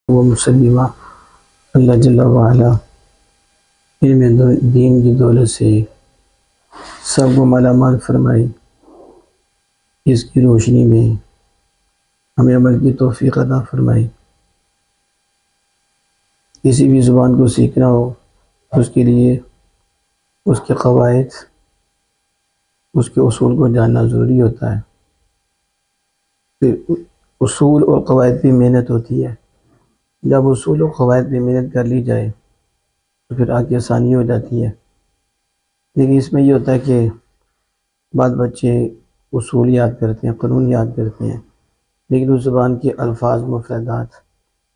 و مسلمہ اللہ جل وعلا علم دین کی دولت سے سب کو مالا مال فرمائی، اس کی روشنی میں ہمیں عمل کی توفیق عطا فرمائی۔ کسی بھی زبان کو سیکھنا ہو اس کے لیے اس کے قواعد، اس کے اصول کو جاننا ضروری ہوتا ہے۔ پھر اصول اور قواعد پہ محنت ہوتی ہے۔ جب اصول و قواعد پہ محنت کر لی جائے تو پھر آگے آسانی ہو جاتی ہے۔ لیکن اس میں یہ ہوتا ہے کہ بعض بچے اصول یاد کرتے ہیں، قانون یاد کرتے ہیں، لیکن اس زبان کے الفاظ مفردات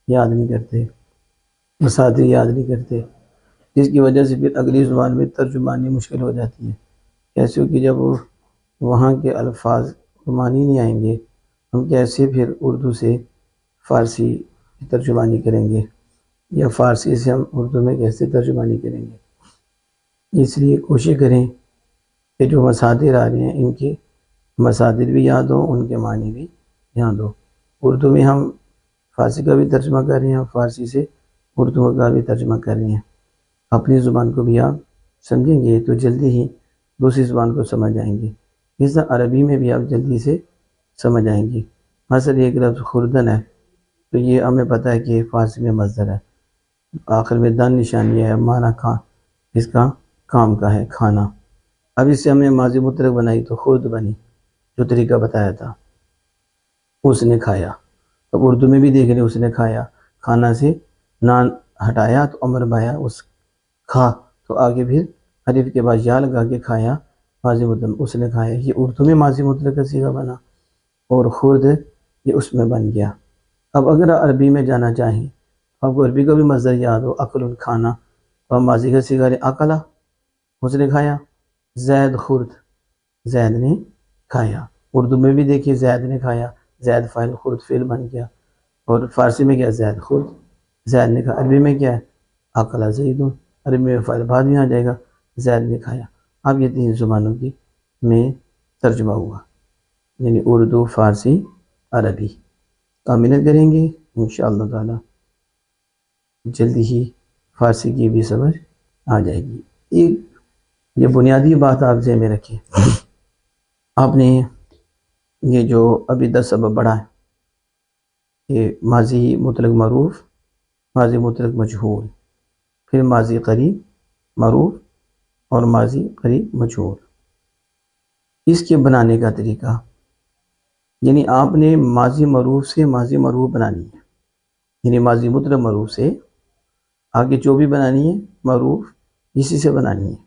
یاد نہیں کرتے، مسادر یاد نہیں کرتے، جس کی وجہ سے پھر اگلی زبان میں ترجمانی مشکل ہو جاتی ہے۔ کیسے کہ جب وہاں کے الفاظ معنی نہیں آئیں گے، ہم کیسے پھر اردو سے فارسی کی ترجمانی کریں گے، یا فارسی سے ہم اردو میں کیسے ترجمانی کریں گے؟ اس لیے کوشش کریں کہ جو مصادر آ رہے ہیں ان کے مصادر بھی یاد ہوں، ان کے معنی بھی یاد ہوں۔ اردو میں ہم فارسی کا بھی ترجمہ کر رہے ہیں، فارسی سے اردو کا بھی ترجمہ کر رہے ہیں۔ اپنی زبان کو بھی آپ سمجھیں گے تو جلدی ہی دوسری زبان کو سمجھ آئیں گے۔ اس طرح عربی میں بھی آپ جلدی سے سمجھ آئیں گے۔ مثلا ایک لفظ خوردن ہے تو یہ ہمیں پتہ ہے کہ فارسی میں مصدر ہے، آخر میں دن نشانی ہے، معنی اس کا کام کا ہے، کھانا۔ اب اس سے ہم نے ماضی مطلق بنائی تو خرد بنی، جو طریقہ بتایا تھا، اس نے کھایا۔ اب اردو میں بھی دیکھ لیں، اس نے کھایا، کھانا سے نان ہٹایا تو امر بایا، اس کھا تو آگے پھر الف کے بعد یا لگا کے کھایا، ماضی مطلق، اس نے کھایا۔ یہ اردو میں ماضی مطلق کا صیغہ بنا، اور خرد یہ اس میں بن گیا۔ اب اگر عربی میں جانا چاہیں، آپ کو عربی کا بھی مصدر یاد ہو، اکل کھانا، تو ہم ماضی کا صیغہ اکلا، اس نے کھایا۔ زید خرد، زید نے کھایا۔ اردو میں بھی دیکھیے زید نے کھایا، زید فاعل خرد فعل بن گیا۔ اور فارسی میں کیا ہے؟ زید خرد، زید نے کھایا۔ عربی میں کیا ہے؟ اکلا زیدون، عربی میں فاعل بعد میں آ جائے گا، زید نے کھایا۔ اب یہ تین زبانوں کی میں ترجمہ ہوا، یعنی اردو، فارسی، عربی۔ تو محنت کریں گے انشاءاللہ تعالی جلدی ہی فارسی کی بھی سمجھ آ جائے گی۔ ایک یہ بنیادی بات آپ ذہن میں رکھیں، آپ نے یہ جو ابھی 10 سبب پڑھا ہے کہ ماضی مطلق معروف، ماضی مطلق مجہول، پھر ماضی قریب معروف اور ماضی قریب مجہول، اس کے بنانے کا طریقہ، یعنی آپ نے ماضی معروف سے ماضی معروف بنانی ہے، یعنی ماضی مطلق معروف سے آگے جو بھی بنانی ہے معروف اسی سے بنانی ہے،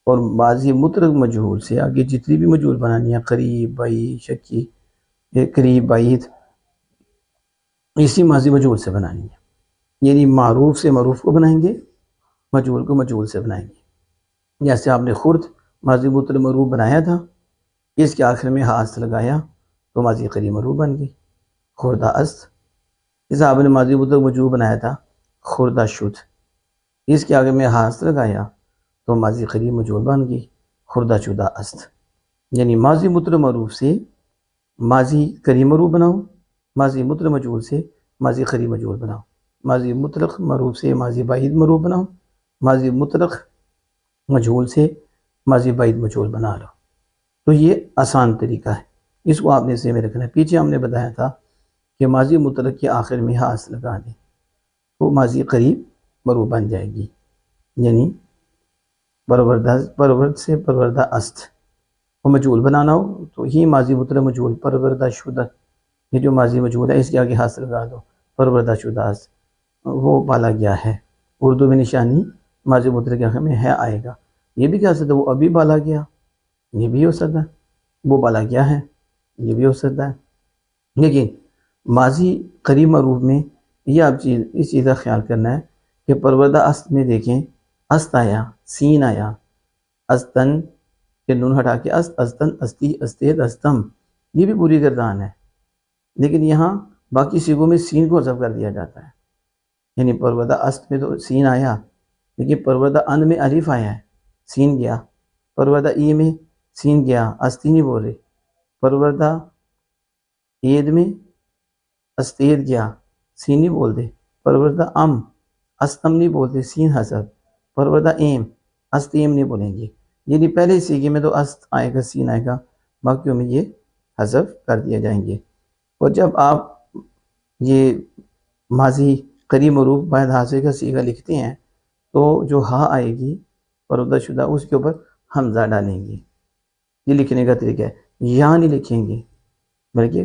اور ماضی مطلق مجہول سے آگے جتنی بھی مجہول بنانی ہے، قریب، بعید، شکی، قریب، بعید، اسی ماضی مجہول سے بنانی ہے۔ یعنی معروف سے معروف کو بنائیں گے، مجہول کو مجہول سے بنائیں گے۔ جیسے آپ نے خرد ماضی مطلق معروف بنایا تھا، اس کے آخر میں ہاتھ لگایا تو ماضی قریب معروف بن گئی، خوردہ است۔ جیسے آپ نے ماضی مطلق مجہول بنایا تھا خوردہ شد، اس کے آگے میں ہاتھ لگایا تو ماضی قریب مجہول بن گئی، خوردہ شدہ است۔ یعنی ماضی مطلق معروف سے ماضی قریب معروف بناؤ، ماضی مطلق مجہول سے ماضی قریب مجہول بناؤ، ماضی مطلق معروف سے ماضی بعید معروف بناؤ، ماضی مطلق مجہول سے ماضی بعید مجہول بنا لو۔ تو یہ آسان طریقہ ہے، اس کو آپ نے ذہن میں رکھنا ہے۔ پیچھے ہم نے بتایا تھا کہ ماضی مطلق کے آخر میں ہاتھ لگا دیں تو ماضی قریب معروف بن جائے گی، یعنی پرورد سے پروردہ است کو مجہول بنانا ہو تو یہ ماضی مطلق مجہول پروردہ شدہ، یہ جو ماضی مجہول ہے اس کے آگے ہاتھ لگا دو، پروردہ شدہ است، وہ بالا گیا ہے۔ اردو میں نشانی ماضی مطلق کے آخر میں ہے آئے گا، یہ بھی کہہ سکتے وہ ابھی بالا گیا، یہ بھی ہو سکتا ہے، وہ بالا گیا ہے، یہ بھی ہو سکتا ہے۔ لیکن ماضی قریب معروف میں یہ آپ اس چیز کا خیال کرنا ہے کہ پروردہ است میں دیکھیں، است آیا، سین آیا، استن کے نون ہٹا کے است، استن، استی، استید، استم، یہ بھی پوری گردان ہے، لیکن یہاں باقی صیغوں میں سین کو حذف کر دیا جاتا ہے۔ یعنی پروردہ است میں تو سین آیا، لیکن پروردہ ان میں الف آیا ہے، سین گیا، پروردہ ای میں سین گیا، استی نہیں بول رہے، پروردہ عید میں استید گیا، سین نہیں بولتے، پروردہ ام استم نہیں بولتے، سین حذف، پروردہ ایم استیم نہیں بولیں گے، یعنی پہلے سیگے میں تو است آئے گا، سین آئے گا، باقیوں میں یہ حذف کر دیا جائیں گے۔ اور جب آپ یہ ماضی قریب معروف بعد حاضر کا سیگا لکھتے ہیں تو جو ہا آئے گی پردہ شدہ اس کے اوپر حمزہ ڈالیں گے، یہ لکھنے کا طریقہ ہے، یا نہیں لکھیں گے بلکہ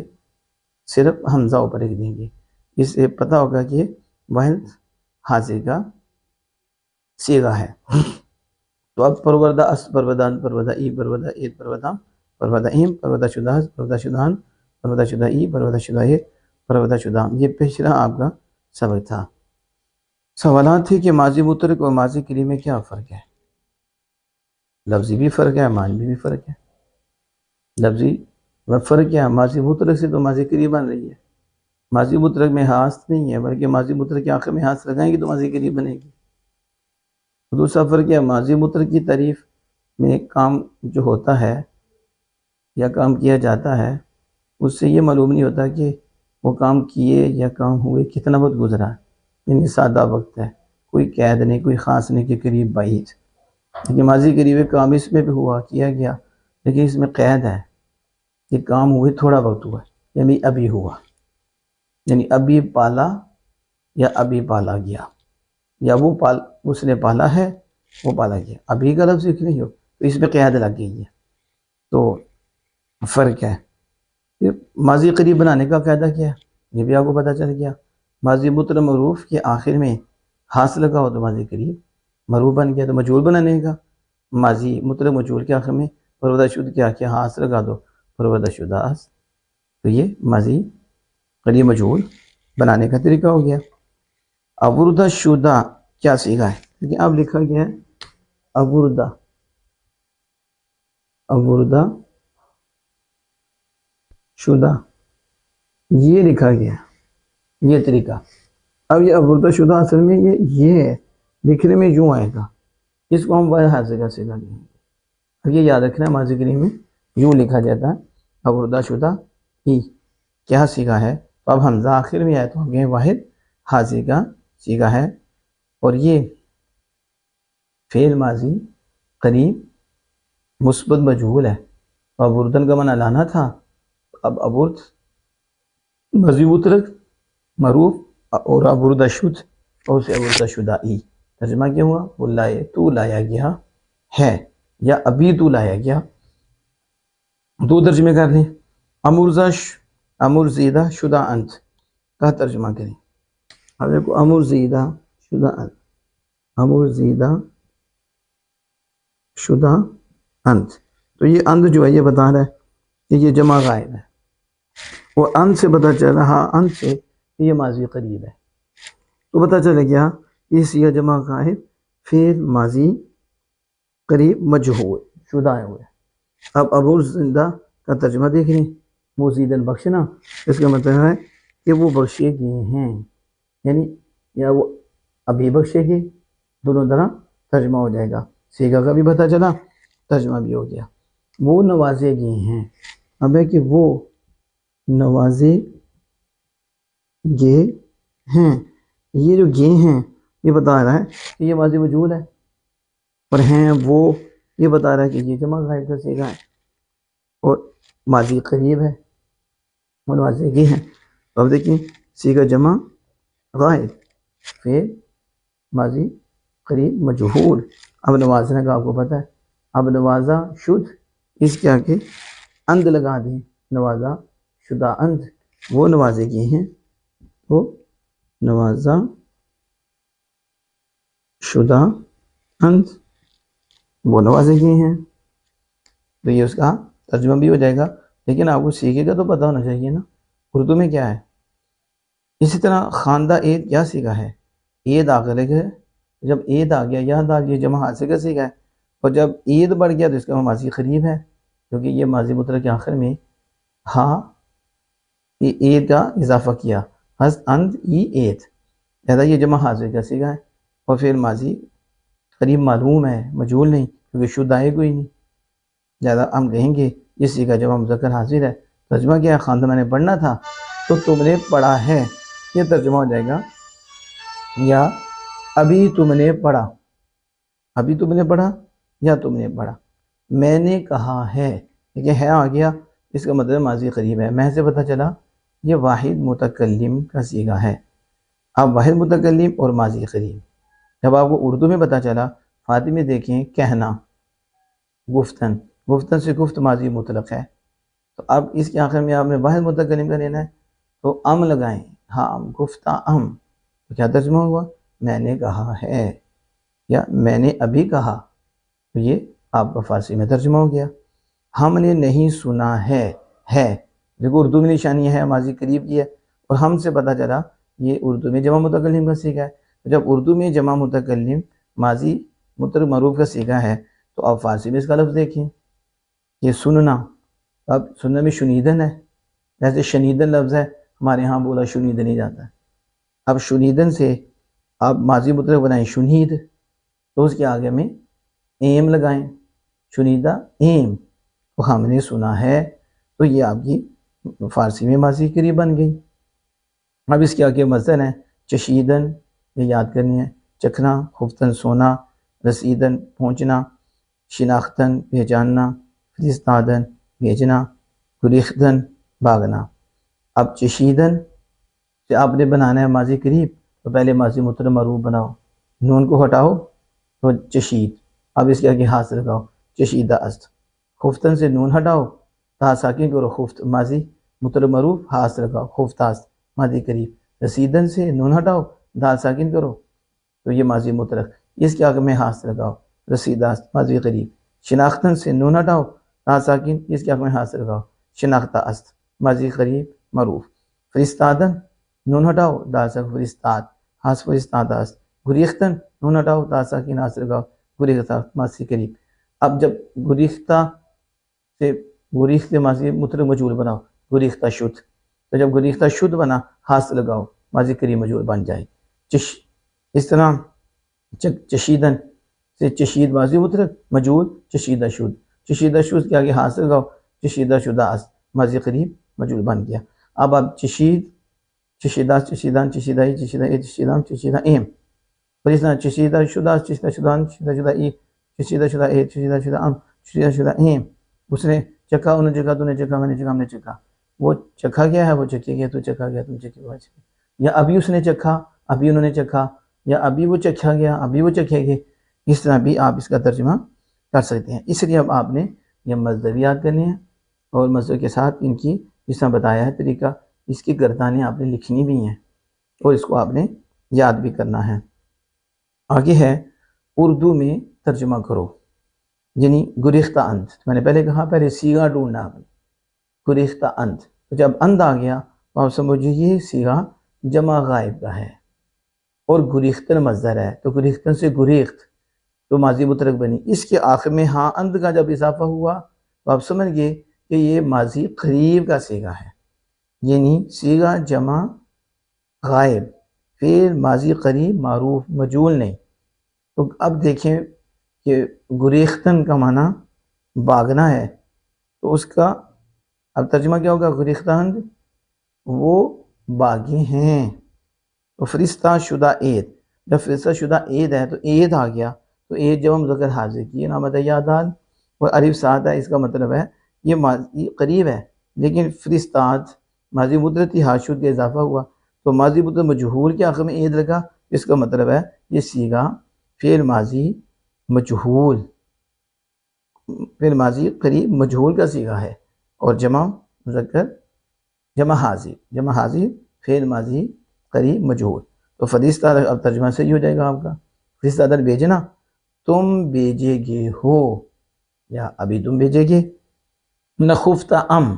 صرف حمزہ اوپر لکھ دیں گے، اس سے پتہ ہوگا کہ واحد حاضر کا سیگا ہے۔ تو اب پروردہ اس، پروردان، پروردہ ای، پروردہ ایت، پروردہ، پروردہ ایم، پروردہ شدہ، پروردہ شدان، پروردہ شدہ ای، پروردہ شدہ ایت، پروردہ شدہ، یہ پچھلا آپ کا سبق تھا۔ سوالات تھے کہ ماضی مترک اور ماضی قریب میں کیا فرق ہے؟ لفظی بھی فرق ہے، معنوی بھی فرق ہے۔ لفظی فرق کیا ہے؟ ماضی مترک سے تو ماضی قریب بن رہی ہے، ماضی مترک میں ہاست نہیں ہے، بلکہ ماضی مترک کے آخر میں ہاست لگائیں گے تو ماضی قریب بنے گی۔ دوسرا فرق کیا ہے؟ ماضی مترک کی تعریف میں کام جو ہوتا ہے یا کام کیا جاتا ہے اس سے یہ معلوم نہیں ہوتا کہ وہ کام کیے یا کام ہوئے کتنا وقت گزرا، یعنی سادہ وقت ہے، کوئی قید نہیں، کوئی خاص نہیں کہ قریب بعید۔ لیکن ماضی قریب کام اس میں بھی ہوا، کیا گیا، لیکن اس میں قید ہے کہ کام ہوئے تھوڑا وقت ہوا، یعنی ابھی ہوا، یعنی ابھی پالا یا ابھی پالا گیا، یا وہ اس نے پالا ہے وہ پالا گیا، ابھی کا لفظ نہیں ہو تو اس میں قید لگ گئی ہے، تو فرق ہے۔ ماضی قریب بنانے کا قاعدہ کیا ہے یہ بھی آپ کو پتہ چل گیا، ماضی متر معروف کے آخر میں ہاس لگا ہو تو ماضی قریب معروف بن گیا، تو مجہول بنانے کا ماضی متر مجہول کے آخر میں پروردہ شدہ کیا کیا ہاس لگا دو، پروردہ شدہ ہاس، تو یہ ماضی قریب مجہول بنانے کا طریقہ ہو گیا۔ ابردہ شدہ کیا سیکھا ہے؟ لیکن اب لکھا گیا ہے ابردہ، ابردہ شدہ، یہ لکھا گیا یہ طریقہ۔ اب یہ ابردہ شدہ اصل میں یہ ہے، لکھنے میں یوں آئے گا، اس کو ہم واحد حاضر کا سیگا لیں گے۔ اب یہ یاد رکھنا ہے ماضی قریب میں یوں لکھا جاتا ہے، ابردہ شدہ ای کیا سیگا ہے، تو اب حمزہ آخر میں آئے تو ہم یہ واحد حاضر کا سیگا ہے، اور یہ فعل ماضی قریب مثبت مجہول ہے، ابردن کا معنی لانا تھا، اب ابرد ماضی مترک معروف اور ابردہ شدہ اور اسے ابردہ شدہ ای، ترجمہ کیا ہوا؟ وہ لائے تو لایا گیا ہے یا ابھی تو لایا گیا، دو ترجمے کر لیں، امر زیدہ شدہ انت کا ترجمہ کریں۔ اب دیکھو امر زیدہ شدہ انت، امر زیدہ شدہ انت، تو یہ انت جو ہے یہ بتا رہا ہے کہ یہ جمع غائب ہے، اور انت سے پتہ چل رہا، انت سے یہ ماضی قریب ہے، تو پتہ چلے گیا اس یہ جمع غائب فعل ماضی قریب مجہول شدہ ہوئے۔ اب ابو زندہ کا ترجمہ دیکھ لیں، مزیدن بخشنا، اس کا مطلب ہے کہ وہ بخشے گئے ہیں، یعنی یا وہ ابھی بخشے گئے، دونوں طرح ترجمہ ہو جائے گا، سیگا کا بھی پتہ چلا، ترجمہ بھی ہو گیا۔ وہ نوازے گئے ہیں، اب ہے کہ وہ نوازے گئے ہیں، یہ جو گئے ہیں یہ بتا رہا ہے کہ یہ ماضی مجہول ہے، اور ہیں وہ یہ بتا رہا ہے کہ یہ جمع غائب کا سیگا ہے، اور ماضی قریب ہے، وہ نوازے گئے ہیں، تو اب دیکھیں سیگا جمع غائب فعل ماضی قریب مجہول، اب نوازنے کا آپ کو پتہ ہے، اب نوازا شد اس کے آگے اند لگا دیں، نوازا شدہ اند، وہ نوازے گئے ہیں، تو نوازا شدہ اند وہ نوازے گئے ہیں، تو یہ اس کا ترجمہ بھی ہو جائے گا، لیکن آپ کو سیکھے گا تو پتہ ہونا چاہیے نا اردو میں کیا ہے۔ اسی طرح خواندہ عید کیا سیکھا ہے؟ عید آخر ہے، جب عید آ گیا یاد آ گیا جمع حاضر کا سیکھا ہے، اور جب عید بڑھ گیا تو اس کا ماضی قریب ہے، کیونکہ یہ ماضی مترک کے آخر میں ہاں عید کا اضافہ کیا، حس اند ای عید، لہذا یہ جمع حاضر کا سیکھا ہے، اور پھر ماضی قریب معلوم ہے مجہول نہیں، کیونکہ شدہ ہے کوئی نہیں، لہذا ہم کہیں گے اسی کا جمع مذکر حاضر ہے۔ ترجمہ کیا ہے؟ خواندہ میں نے پڑھنا تھا تو تم نے پڑھا ہے، یہ ترجمہ ہو جائے گا یا ابھی تم نے پڑھا، ابھی تم نے پڑھا یا تم نے پڑھا، میں نے کہا ہے، دیکھیں ہے آ گیا، اس کا مطلب ماضی قریب ہے، میں سے پتہ چلا یہ واحد متکلم کا صیغہ ہے۔ اب واحد متکلم اور ماضی قریب، جب آپ کو اردو میں پتہ چلا، فارسی میں دیکھیں کہنا، گفتن، گفتن سے گفت ماضی مطلق ہے، تو اب اس کے آخر میں آپ نے واحد متکلم کا لینا ہے تو ام لگائیں، ہاں گفتہ ام، تو کیا ترجمہ ہوا؟ میں نے کہا ہے یا میں نے ابھی کہا، تو یہ آپ کا فارسی میں ترجمہ ہو گیا۔ ہم نے نہیں سنا ہے، دیکھو اردو میں نشانی ہے ماضی قریب کی ہے، اور ہم سے پتہ چلا یہ اردو میں جمع متکلم کا صیغہ ہے۔ جب اردو میں جمع متکلم ماضی متحرک معروف کا صیغہ ہے تو آپ فارسی میں اس کا لفظ دیکھیں، یہ سننا، اب سننے میں شنیدن ہے، جیسے شنیدن لفظ ہے ہمارے ہاں بولا شنیدن ہی جاتا ہے، اب شنیدن سے آپ ماضی متحرک بنائیں شنید، تو اس کے آگے میں ایم لگائیں، شنیدہ ایم، تو ہم نے سنا ہے، تو یہ آپ کی فارسی میں ماضی قریب بن گئی۔ اب اس کے آگے مصدر ہیں چشیدن، یہ یاد کرنی ہے، چکھنا، خفتن سونا، رسیدن پہنچنا، شناختن پہچاننا، فرستادن بھیجنا، گریختن بھاگنا۔ اب چشیدن سے آپ نے بنانا ہے ماضی قریب، تو پہلے ماضی متحرک معروف بناؤ، نون کو ہٹاؤ تو چشید، اب اس کے آگے ہاتھ لگاؤ، چشیدہ است۔ خفتن سے نون ہٹاؤ، تا ساکن کرو، خفت ماضی متحرک معروف، ہاتھ لگاؤ، خفتاست ماضی قریب۔ رسیدن سے نون ہٹاؤ، دال ساکن کرو تو یہ ماضی متحرک، اس کے آگے میں ہاتھ لگاؤ، رسیداست ماضی قریب۔ شناختن سے نون ہٹاؤ، دال ساکن، اس کے آگے میں ہاتھ لگاؤ، شناختہ است ماضی قریب معروف۔ فرستادن نون ہٹاؤ، دال ساکن فرستاد، ہاتھ فرستادہ است۔ گریختن نون ہٹاؤ، دال ساکن ہاتھ لگاؤ، گریختہ ماضی قریب۔ اب جب گریختہ سے گریخت ماضی متحرک مجهول بناؤ، گریختہ شد، تو جب گریختہ شد بنا ہاتھ لگاؤ، ماضی قریب مجهول بن جائے۔ اس طرح چشیدن سے چشید ماضی متحرک مجهول، چشیدہ شد، چشیدہ شد کے آگے ہاتھ لگاؤ، چشیدہ شدہ است ماضی قریب مجهول بن گیا۔ اب آپ چشید، چشیدہ، چشیدان، چشیدہ ای، چشیدہ ای، چشیدان، چشیدہ ایم، اور اس طرح چشیدہ شدہ، چشیدہ شدان، چشیدہ شدہ ای، چشیدہ شدہ اے، چشیدہ شدہ ام، چشیدہ شدہ ایم۔ اس نے چکھا، انہوں نے چکھا، تو نے چکھا، میں نے چکھا، ہم نے چکھا، وہ چکھا گیا ہے، وہ چکھے گیا، تو چکھا گیا، تم چکھے گئے، یا ابھی اس نے چکھا، ابھی انہوں نے چکھا، یا ابھی وہ چکھا گیا، ابھی وہ چکھے گئے، اس طرح بھی آپ اس کا ترجمہ کر سکتے ہیں۔ اس لیے اب آپ نے یہ مصدر بھی یاد کرنے ہیں، اور مصدر کے ساتھ ان کی جس طرح بتایا ہے طریقہ، اس کی گردانیں آپ نے لکھنی بھی ہیں، اور اس کو آپ نے یاد بھی کرنا ہے۔ آگے ہے اردو میں ترجمہ کرو، یعنی گریختہ اند، میں نے پہلے کہا پہلے صیغہ ڈھونڈنا آپ نے، گریختہ اند، تو جب اند آ گیا تو آپ سمجھو یہ صیغہ جمع غائب کا ہے، اور گریختن مصدر ہے، تو گریختن سے گریخت تو ماضی متحرک بنی، اس کے آخر میں ہاں اند کا جب اضافہ ہوا تو آپ سمجھ گئے کہ یہ ماضی قریب کا صیغہ ہے، یعنی صیغہ جمع غائب، پھر ماضی قریب معروف مجهول نہیں۔ تو اب دیکھیں کہ گریختن کا معنی بھاگنا ہے، تو اس کا اب ترجمہ کیا ہوگا؟ گریختند وہ باغی ہیں۔ تو فرستہ شدہ عید، جب فرستہ شدہ عید ہے تو عید آ گیا، تو عید جب مذکر حاضر کی نام یادال اور الف ساتھ ہے، اس کا مطلب ہے یہ ماضی قریب ہے، لیکن فرستاد ماضی متحرک تھی، حاشد کا اضافہ ہوا تو ماضی متحرک مجهول کے آخر میں عید لگا، اس کا مطلب ہے یہ صیغہ فعل ماضی مجهول، فعل ماضی قریب مجهول کا صیغہ ہے، اور جمع مذکر جمع حاضر فعل ماضی قریب مجهول۔ تو فرستہ اب ترجمہ صحیح ہو جائے گا آپ کا، فرستہ در بھیجنا، تم بھیجے گے ہو یا ابھی تم بھیجے گے۔ نخفتہ ام،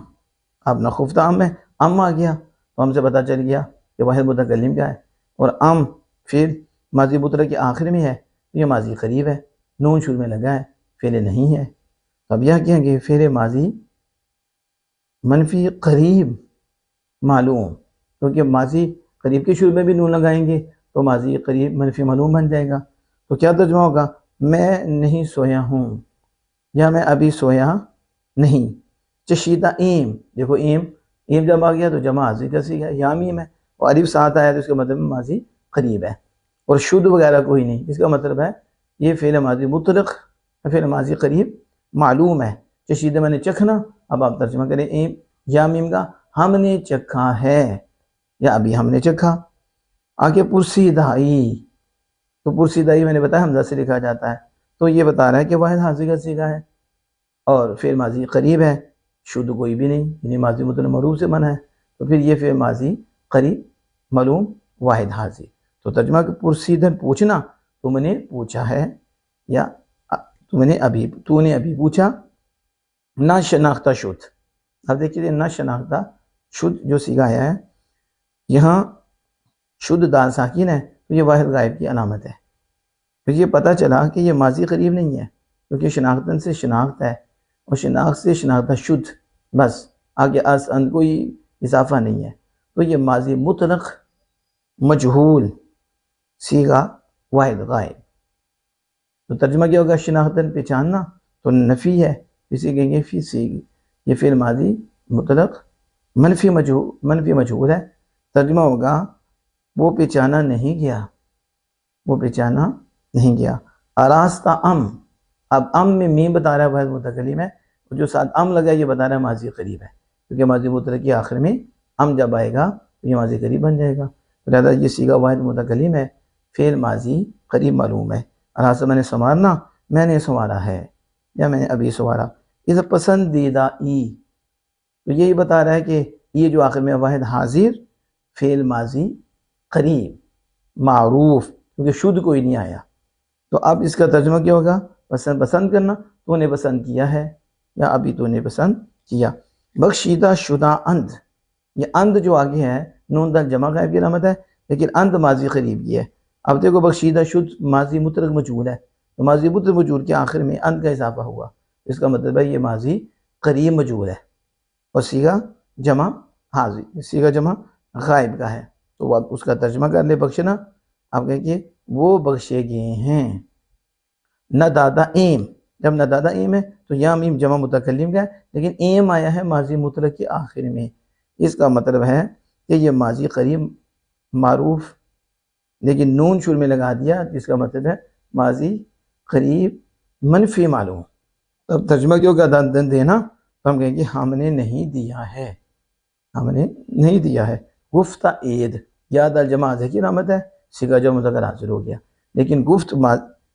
اب نخفتہ ام ہے، ام آ گیا تو ہم سے پتہ چل گیا کہ واحد متکلم کیا ہے، اور ام پھر ماضی متحرک کے آخر میں ہے، یہ ماضی قریب ہے، نون شروع میں لگا ہے، فعل نہیں ہے، تو اب یہ کہیں گے فعل ماضی منفی قریب معلوم، کیونکہ ماضی قریب کے شروع میں بھی نون لگائیں گے تو ماضی قریب منفی معلوم بن جائے گا، تو کیا ترجمہ ہوگا؟ میں نہیں سویا ہوں یا میں ابھی سویا نہیں۔ چشیدہ ایم، دیکھو ایم جب آ گیا تو جمع حاضر کا صیغہ ہے، یا میم ہے، اور الف ساتھ آیا تو اس کا مطلب ماضی قریب ہے، اور شد وغیرہ کوئی نہیں، اس کا مطلب ہے یہ فعل ماضی مطلق، فعل ماضی قریب معلوم ہے۔ چشیدہ میں نے چکھنا، اب آپ ترجمہ کریں ایم یا میم کا، ہم نے چکھا ہے یا ابھی ہم نے چکھا۔ آگے پرسیدائی، تو پرسیدائی میں نے بتایا حمزہ سے لکھا جاتا ہے، تو یہ بتا رہا ہے کہ واحد حاضر کا صیغہ ہے اور فعل ماضی قریب ہے، شد کوئی بھی نہیں، یعنی ماضی مطلق معروف سے بنا ہے، تو پھر یہ فعل ماضی قریب معلوم واحد حاضر۔ تو ترجمہ کہ پرسیدن پوچھنا، تم نے پوچھا ہے یا تو نے ابھی پوچھا۔ نہ شناختہ شد، اب دیکھیے نہ شناختہ شد جو صیغہ آیا ہے یہاں شد دال ساکن ہے، تو یہ واحد غائب کی علامت ہے۔ پھر یہ پتہ چلا کہ یہ ماضی قریب نہیں ہے کیونکہ شناختن سے شناخت ہے اور شناخت سے شناختہ شد، بس آگے اس ان کوئی اضافہ نہیں ہے، تو یہ ماضی مطلق مجہول صیغہ واحد غائب۔ تو ترجمہ کیا ہوگا؟ شناختن پہچاننا تو نفی ہے، اسی کہیں گے فی صیغ، یہ فعل ماضی مطلق منفی مجہول ہے، ترجمہ ہوگا وہ پہچانا نہیں گیا، وہ پہچانا نہیں گیا۔ آراستہ ام، اب ام میں میم بتا رہا ہے واحد متکلم ہے، اور جو ساتھ ام لگا یہ بتا رہا ہے ماضی قریب ہے، کیونکہ ماضی مطلق کے آخر میں ام جب آئے گا تو یہ ماضی قریب بن جائے گا، لہٰذا یہ صیغہ واحد متکلم ہے، فعل ماضی قریب معلوم ہے۔ آراستہ میں نے سنوارنا، میں نے سنوارا ہے یا میں نے ابھی سنوارا۔ اس پسندیدہ ای، تو یہی بتا رہا ہے کہ یہ جو آخر میں واحد حاضر فعل ماضی قریب معروف، کیونکہ شد کوئی نہیں آیا، تو اب اس کا ترجمہ کیا ہوگا؟ پسند کرنا، تو نے پسند کیا ہے یا ابھی تو نے پسند کیا۔ بخشیدہ شدہ اند، یہ اند جو آگے ہے نون دال جمع غائب کی علامت ہے، لیکن اند ماضی قریب کی ہے۔ اب دیکھو بخشیدہ شد ماضی مطلق مجہول ہے، تو ماضی مطلق مجہول کے آخر میں اند کا اضافہ ہوا، اس کا مطلب ہے یہ ماضی قریب مجہول ہے، اور صیغہ جمع حاضر، صیغہ جمع غائب کا ہے، تو آپ اس کا ترجمہ کر لیں بخشنا، آپ کہیں کہ وہ بخشے گئے ہیں۔ نہ دادا ایم، جب نہ دادا ایم ہے تو یا میم جمع متکلم کا ہے، لیکن ایم آیا ہے ماضی مطلق کے آخر میں، اس کا مطلب ہے کہ یہ ماضی قریب معروف، لیکن نون شروع میں لگا دیا جس کا مطلب ہے ماضی قریب منفی معلوم۔ اب ترجمہ کیوں کا دن دینا، تو ہم کہیں گے ہم نے نہیں دیا ہے، ہم نے نہیں دیا ہے۔ گفتہ عید، یا دال جمع حاضر کی علامت ہے، صیغہ جو مذکر حاضر ہو گیا، لیکن گفت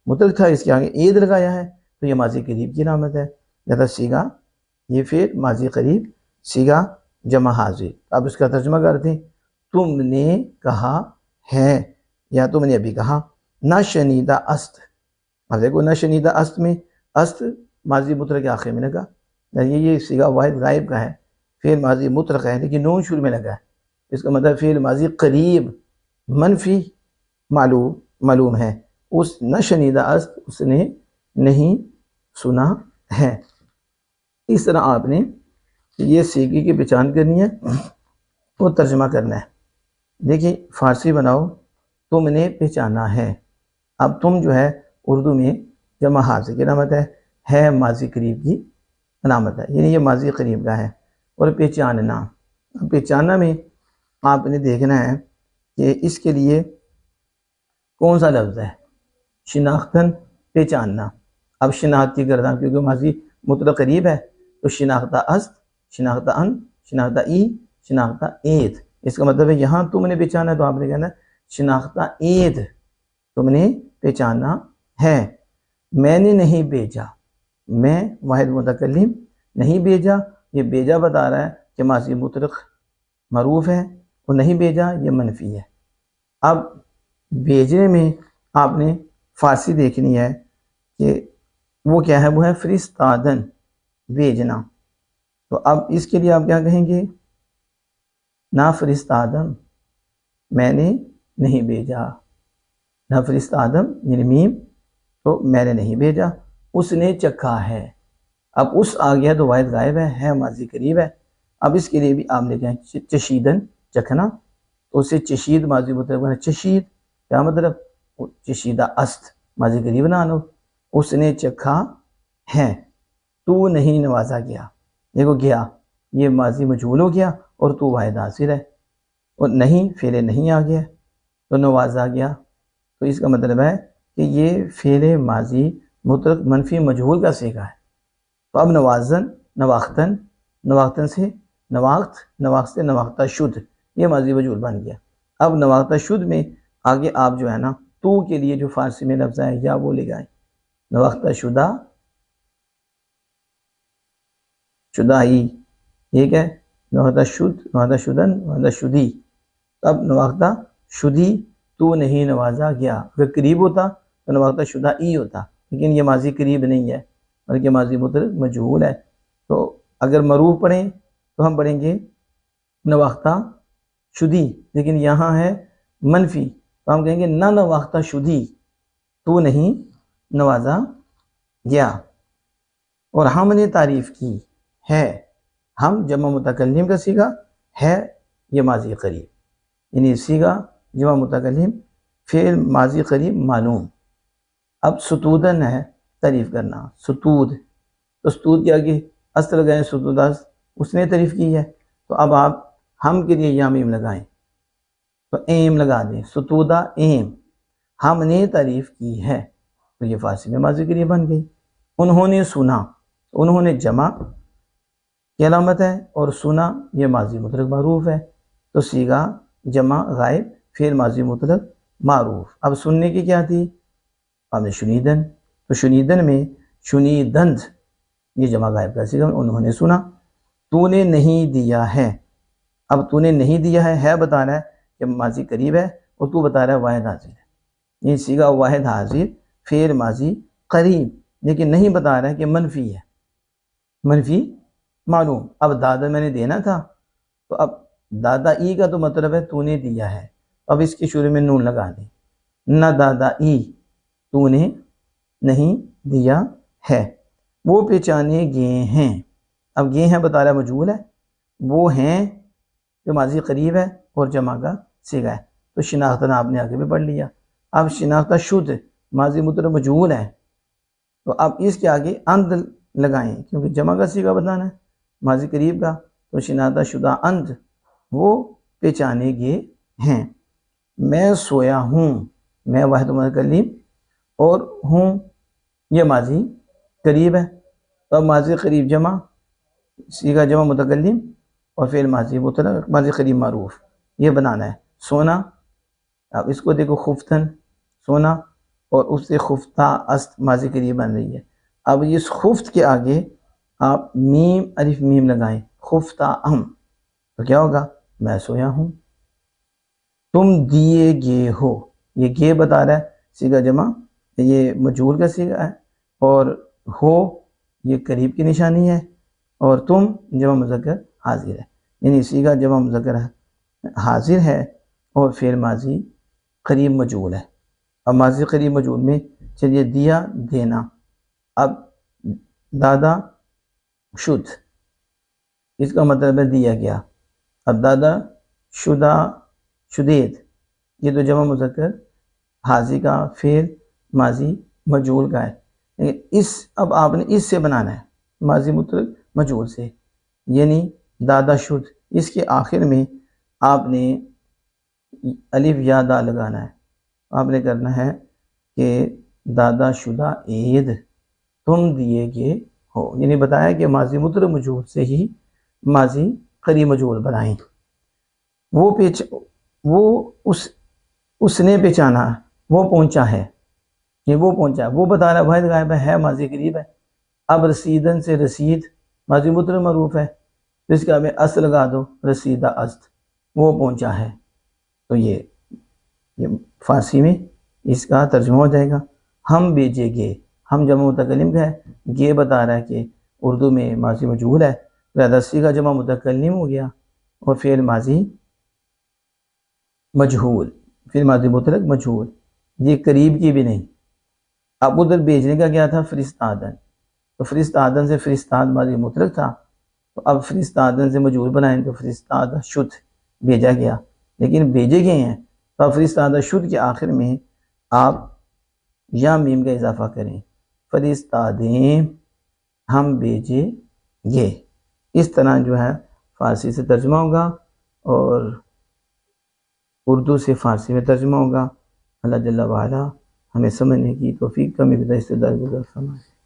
مطلق تھا، اس کے آگے عید لگایا ہے تو یہ ماضی قریب کی علامت ہے، لہذا صیغہ یہ پھر ماضی قریب صیغہ جمع حاضر۔ اب اس کا ترجمہ کرتے ہیں، تم نے کہا ہے یا تم نے ابھی کہا۔ نہ شنیدہ است، اب دیکھو نہ شنیدہ است میں است ماضی مطلق کے آخر میں لگا، یہ صیغہ واحد غائب کا ہے، فعل ماضی مطلق ہے لیکن نون شروع میں لگا ہے، اس کا مطلب فعل ماضی قریب منفی معلوم ہے، اس نہ شنیدہ است اس نے نہیں سنا ہے۔ اس طرح آپ نے یہ صیغے کی پہچان کرنی ہے اور ترجمہ کرنا ہے۔ دیکھیں فارسی بناؤ، تم نے پہچانا ہے، اب تم جو ہے اردو میں جمع حاضر کی علامت ہے ماضی قریب کی علامت ہے، یعنی یہ ماضی قریب کا ہے۔ اور پہچاننا میں آپ نے دیکھنا ہے کہ اس کے لیے کون سا لفظ ہے، شناختن پہچاننا۔ اب شناخت کی گردان کیونکہ ماضی مطلق قریب ہے، تو شناختہ است، شناختہ ان، شناختہ ای، شناختہ عید، اس کا مطلب ہے یہاں تم نے پہچانا ہے تو آپ نے کہنا شناختہ عید، تم نے پہچانا ہے۔ میں نے نہیں بھیجا، میں واحد متکلم، نہیں بھیجا، یہ بھیجا بتا رہا ہے کہ ماضی مطلق معروف ہے، اور نہیں بھیجا یہ منفی ہے۔ اب بھیجنے میں آپ نے فارسی دیکھنی ہے کہ وہ کیا ہے، وہ ہے فرستادن، بھیجنا، تو اب اس کے لیے آپ کیا کہیں گے؟ نہ فرستادم، میں نے نہیں بھیجا، نہ فرستادم یعنی میم، تو میں نے نہیں بھیجا۔ اس نے چکھا ہے، اب اس آ گیا تو واحد غائب ہے ماضی قریب ہے، اب اس کے لیے بھی آپ نے کہیں چشیدن، چکھنا، تو اسے چشید ماضی مطلب ہے چشید، کیا مطلب؟ چشیدہ است ماضی قریب نہ لو، اس نے چکھا ہے، تو نہیں نوازا گیا، دیکھو گیا یہ ماضی مجہول ہو گیا اور تو واحد حاضر ہے، اور نہیں فعل نہیں آ گیا تو نوازا گیا، تو اس کا مطلب ہے کہ یہ فعل ماضی مطلق منفی مجہول کا صیغہ ہے۔ تو اب نوازن، نواختن، نواختن سے نواخت، نواخت سے نواختہ شد، یہ ماضی مجہول بن گیا۔ اب نواختہ شد میں آگے آپ جو ہے نا تو کے لیے جو فارسی میں لفظ ہے یا وہ لگائیں، نواختہ شدہ، شدائی، ٹھیک ہے، نواختہ شد، نواختہ شدن، نواختہ شدی۔ اب نواختہ شدی تو نہیں نوازا گیا، اگر قریب ہوتا تو نواختہ شدہ ای ہوتا، لیکن یہ ماضی قریب نہیں ہے بلکہ ماضی مطلق مجہول ہے۔ تو اگر معروف پڑھیں تو ہم پڑھیں گے نواختہ شدی، لیکن یہاں ہے منفی تو ہم کہیں گے نہ نواختہ شدی، تو نہیں نوازا گیا۔ اور ہم نے تعریف کی ہے، ہم جمع متکلم کا صیغہ ہے، یہ ماضی قریب، یعنی صیغہ جمع متکلم فعل ماضی قریب معلوم۔ اب ستودن ہے تعریف کرنا، ستود، تو ستود کے آگے است لگائیں، ستود است، اس نے تعریف کی ہے، تو اب آپ ہم کے لیے یا میم لگائیں تو ایم لگا دیں، ستودہ ایم، ہم نے تعریف کی ہے، تو یہ فارسی میں ماضی قریب بن گئی۔ انہوں نے سنا، انہوں نے جمع کی علامت ہے اور سنا یہ ماضی مطلق معروف ہے، تو صیغہ جمع غائب فعل ماضی مطلق معروف۔ اب سننے کی کیا تھی؟ ہم نے شنیدن، تو شنیدن میں شنیدند یہ جمع غائب کا صیغہ، انہوں نے سنا۔ تو نے نہیں دیا ہے، اب تو نے نہیں دیا ہے بتا رہا ہے کہ ماضی قریب ہے، اور تو بتا رہا ہے واحد حاضر ہے، یہ صیغہ واحد حاضر فعل ماضی قریب، لیکن نہیں بتا رہا ہے کہ منفی ہے، منفی معلوم۔ اب دادا میں نے دینا تھا، تو اب دادا ای کا تو مطلب ہے تو نے دیا ہے، اب اس کے شروع میں نون لگا دیں، نہ دادا ای، تو نے نہیں دیا ہے۔ وہ پہچانے گئے ہیں، اب گئے ہیں بتا رہا ہے مجہول ہے، وہ ہیں جو ماضی قریب ہے اور جمع کا صیغہ ہے، تو شناختن آپ نے آگے بھی پڑھ لیا۔ اب شناختہ شد ماضی مطلق مجہول ہے، تو اب اس کے آگے اند لگائیں کیونکہ جمع کا صیغہ بتانا ہے ماضی قریب کا، تو شناختہ شدہ اند، وہ پہچانے گئے ہیں۔ میں سویا ہوں، میں واحد متکلم اور ہوں یہ ماضی قریب ہے، تو اب ماضی قریب جمع صیغہ جمع متکلم اور فعل ماضی مطلق ماضی قریب معروف، یہ بنانا ہے۔ سونا، اب اس کو دیکھو خفتن، سونا، اور اس سے خفتہ است ماضی قریب بن رہی ہے۔ اب اس خفت کے آگے آپ میم الف میم لگائیں، خفتہ ام، تو کیا ہوگا؟ میں سویا ہوں۔ تم دیے گے ہو، یہ گے بتا رہا ہے صیغہ جمع، یہ مجہول کا صیغہ ہے، اور ہو یہ قریب کی نشانی ہے، اور تم جمع مذکر حاضر ہے، یعنی صیغہ جمع مذکر حاضر ہے اور فعل ماضی قریب مجہول ہے۔ اب ماضی قریب مجہول میں چلیے دیا دینا، اب دادا شد، اس کا مطلب ہے دیا گیا، اب دادا شدہ شدید، یہ تو جمع مذکر حاضر کا فعل ماضی مجہول کا ہے، لیکن اب آپ نے اس سے بنانا ہے ماضی مطلق مجہول سے، یعنی دادا شد، اس کے آخر میں آپ نے الف یا دا لگانا ہے، آپ نے کرنا ہے کہ دادا شدہ عید تم دیے گے ہو، یعنی بتایا کہ ماضی مطلق مجہول سے ہی ماضی قریب مجہول بنائیں۔ وہ اس نے پہچانا، وہ پہنچا ہے، یہ وہ پہنچا، وہ بتا رہا ہے واحد غائب ہے ماضی قریب ہے۔ اب رسیدن سے رسید ماضی مطلق معروف ہے، تو اس کا ہمیں است لگا دو، رسیدہ است، وہ پہنچا ہے، تو یہ فارسی میں اس کا ترجمہ ہو جائے گا۔ ہم بھیجے گے، ہم جمع متکلم کا ہے، گے بتا رہا ہے کہ اردو میں ماضی مجہول ہے، لہذا صیغہ جمع متکلم ہو گیا اور فعل ماضی مجہول، فعل ماضی مطلق مجہول، یہ قریب کی بھی نہیں۔ اب ادھر بھیجنے کا کیا تھا؟ فرستادن، تو فرستادن سے فرستاد ماضی مطلق تھا، تو اب فرستادن سے مجہول بنائیں تو فرستادہ شد، بھیجا گیا، لیکن بھیجے گئے ہیں، تو اب فرستادہ شد کے آخر میں آپ یا میم کا اضافہ کریں، فرستادیں، ہم بھیجے گے، اس طرح جو ہے فارسی سے ترجمہ ہوگا۔ اور اردو سے فارسی میں ترجمہ ہوگا۔ اللہ جل وعلا ہمیں سمجھنے کی توفیق کا مقدار استدار گزار فرمائے۔